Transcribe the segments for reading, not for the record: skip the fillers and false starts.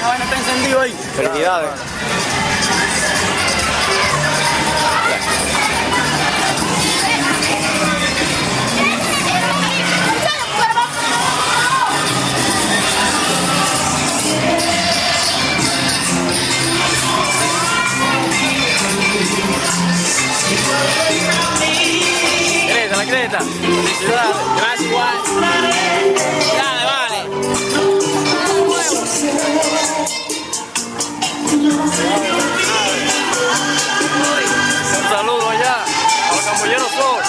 la vaina está encendido ahí. Felicidades. La creta. Felicidades. Gracias, igual. Dale, vale. Un saludo allá a los Cambolleros Sol.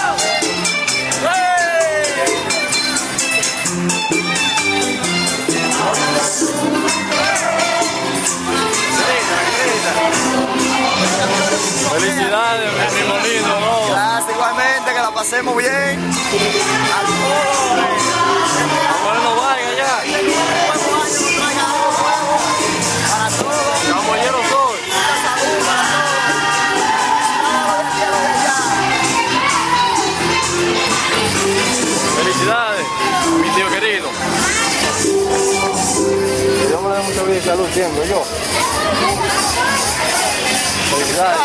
Felicidades, mi primo lindo, ¿no? Gracias, igualmente, que la pasemos bien. A todos. Ahora no vaya allá. Para todos. Cambolleros Sol. Salud para todos. Felicidades, mi tío querido. Que Dios me dé mucha vida y salud siempre, yo.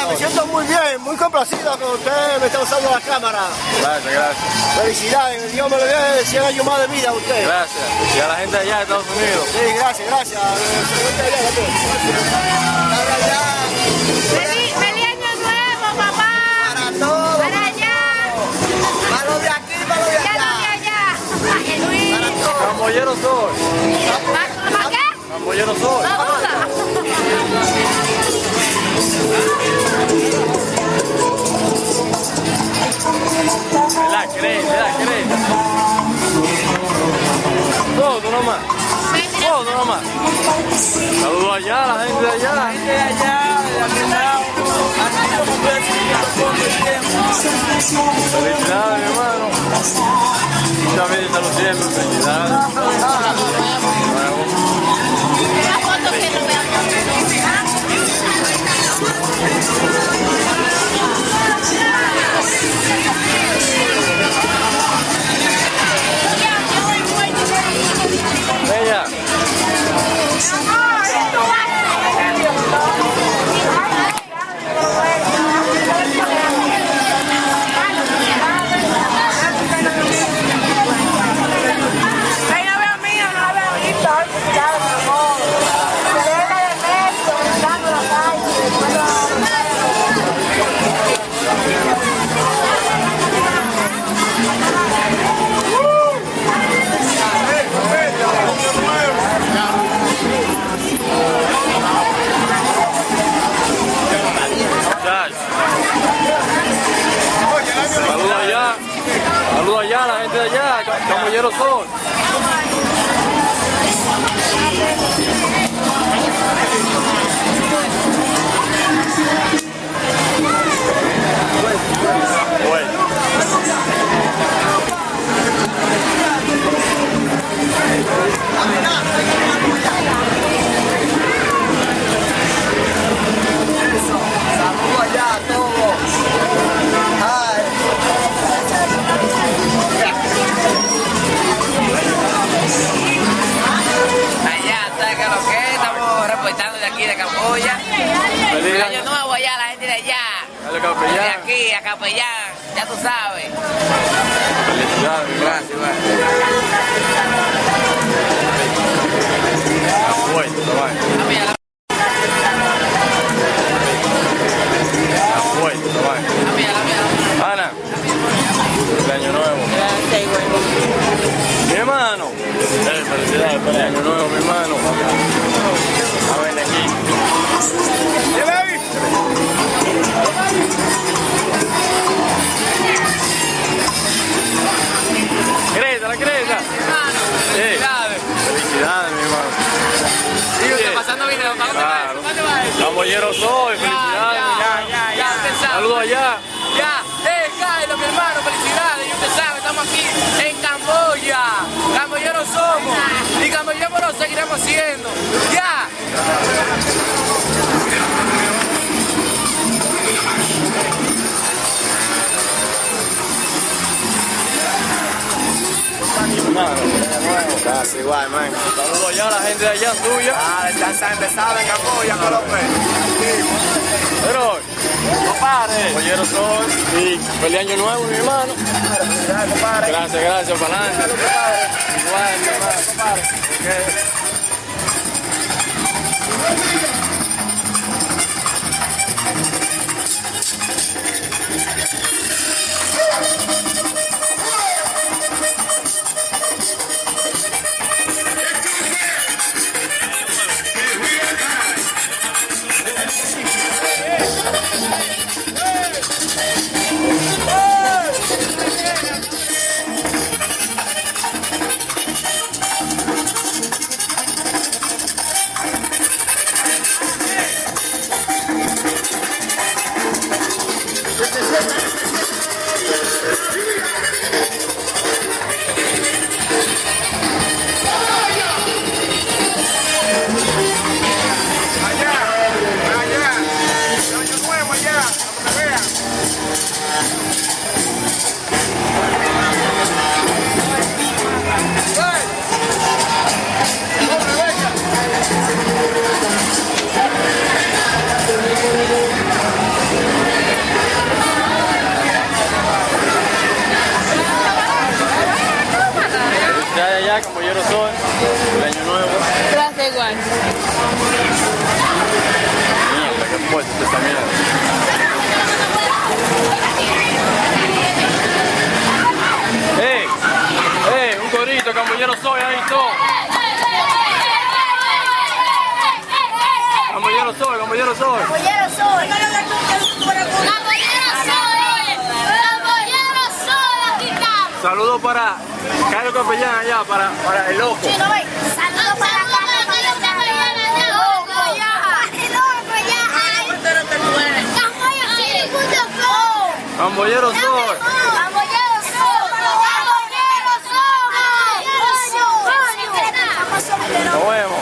Me siento muy bien, muy complacido que usted me está usando la cámara. Gracias, gracias. Felicidades, Dios me le dé 100 años más de vida a usted. Gracias. Y a la gente allá de Estados Unidos. Sí, gracias, gracias. ¡Feliz año nuevo, papá! Para todos. ¡Para allá! Para los de aquí, para los de ¡Ya allá. no de allá! ¡Ay, Luis! Para todos. Cambolleros Sol. ¿Para qué? Cambolleros Sol. ¡No duda! La creta, la creta. Todo nomás. Todo nomás. Saludos allá, la gente de allá. La gente de allá, de aquel lado. Felicidades, mi hermano. Muchas veces salud siempre. Felicidades. Una foto que no vean. Bella. Saludos allá, la gente de allá, Cambolleros Sol. Bueno. Saludos allá a todos. Ay. Allá, ¿sabes qué es lo que es? Estamos reportando de aquí de Camboya. Feliz Año nuevo allá, la gente de allá. Dale, De capellán. aquí, a Capellán, ya tú sabes. Felicidades, Gracias, igual. Bueno, La mía, la bueno, mía, la mía. Ana, feliz año nuevo. Mi hermano. Felicidades, feliz año nuevo, mi hermano. A ver aquí. Creta, la creta. Felicidades. Felicidades, mi hermano. Sigue usted pasando video. ¿Para dónde va Claro. eso? ¿Para dónde va eso? Cambolleros Sol, felicidades. Ya, usted sabe. Saludos allá. Ya, Carlos, mi hermano, felicidades. Y usted sabe, estamos aquí en Camboya. Cambolleros somos. Y cambolleros lo seguiremos siendo. Ya. Gracias, igual. Igual, man. Saludos allá a la gente de allá tuya. Ah, ya se ha empezado en Camboya, Colombia. Pero, No pare. Bollero soy. Y feliz año nuevo, mi hermano. Gracias, gracias, para adelante. Igual, mi hermano. Ok. Ya, Camboyero soy. El año nuevo. Gracias, igual. Mierda, qué fuerte esta mierda. Un corito, Camboyero soy, ahí todo. Camboyero soy, Camboyero soy. Bollero soy. Saludos para Carlos Capellán allá, para el loco. Saludos para Carlos Capellán allá. Loco ya. Camboyero soy. Nos vemos.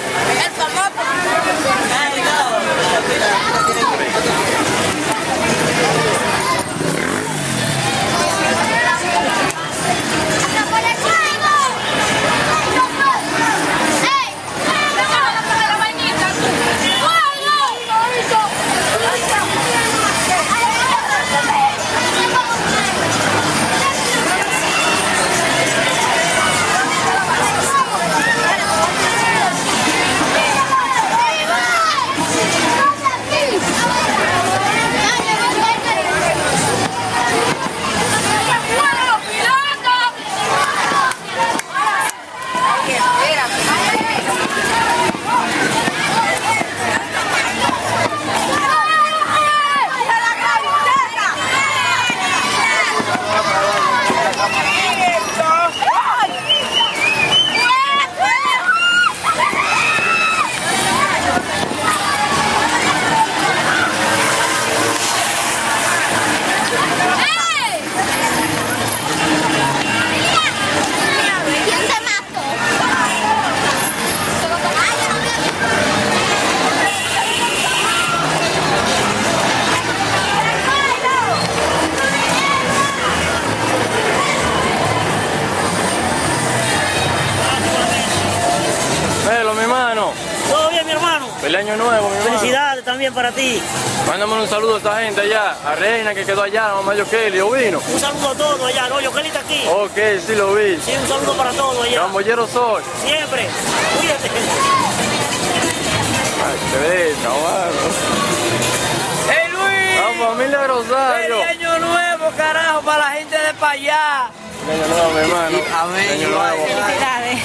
Feliz año nuevo, mi hermano. Felicidades también para ti. Mándame un saludo a esta gente allá, a Reina que quedó allá, a mamá Yokeli, ¿o vino? Un saludo a todos allá, ¿no? Yokeli está aquí. Ok, sí lo vi. Sí, un saludo para todos allá. Camboyero soy. Siempre. Cuídate. Ay, qué bella, mano. ¡Hey, Luis! Vamos, familia Rosario. ¡Feliz año nuevo, carajo, para la gente de para allá! Feliz año nuevo, mi hermano. Amén. Feliz año nuevo. Felicidades.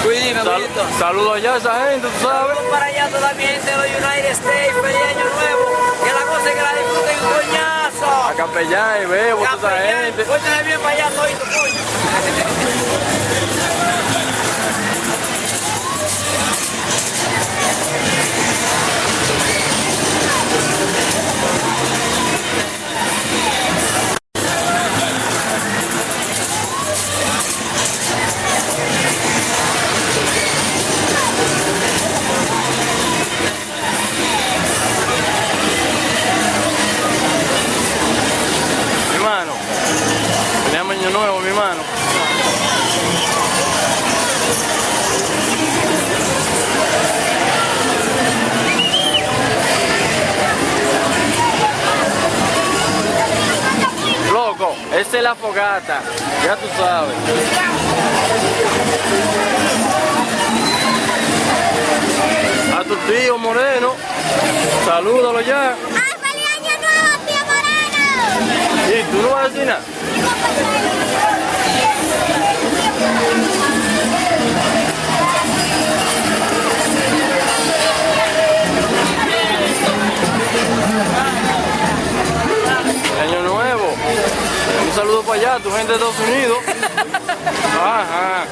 Cuídate, Saludos allá a esa gente, tú sabes. Saludos para allá toda mi gente de los United States. Feliz año nuevo. Que la cosa es que la disfruten coñazo. A Capellán y Bebo, toda esa gente. Cuéntale bien para allá, todito, coño. Mi hermano, feliz año nuevo, mi hermano. Esa es la fogata, ya tú sabes. A tu tío Moreno, salúdalo ya. ¡Ay, feliz año nuevo, tío Moreno! ¿Y tú no vas a decir nada? Año nuevo. Un saludo para allá, tu gente de Estados Unidos. Ajá.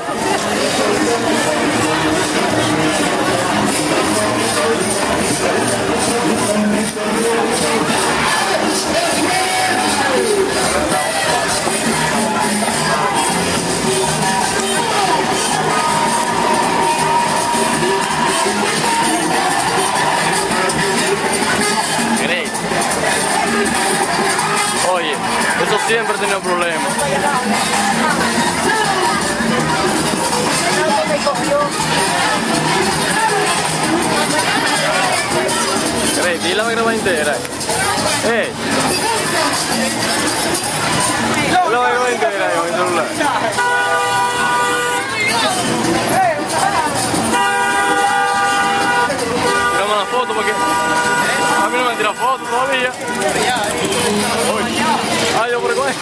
Great. Oye, eso siempre ha tenido problemas. Great, dile la graba entera. Hey. La graba entera con el celular. Tirame una foto porque a mí no me tira foto todavía. Ay, yo por el cual.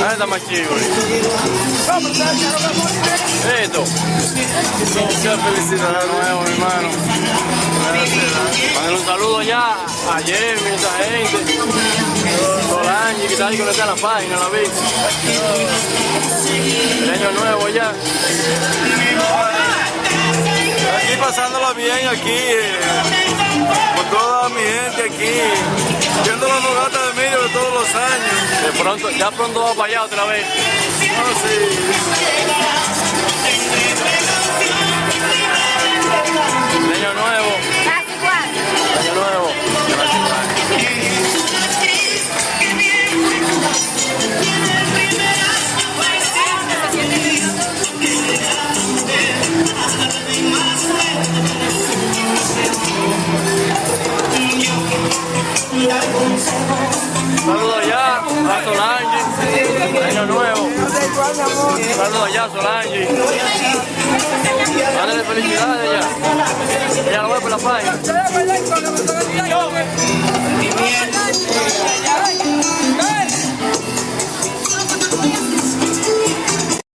Ah, está más chido. Esto. Mucha felicidad nuevo, mi hermano. Manden un saludo ya a Jeremy, esa gente. Solange, que está ahí conectada en la página, la vi. El año nuevo ya. Aquí pasándola bien, aquí, con toda mi gente aquí, viendo la fogata de Emilio de todos los años. De pronto, ya pronto va para allá otra vez. Ah, sí. El año nuevo. Casi igual. El año nuevo. Saludos ya a Solange, año nuevo. Saludos ya a Solange. Mándale felicidades ya. Ya lo voy por la página.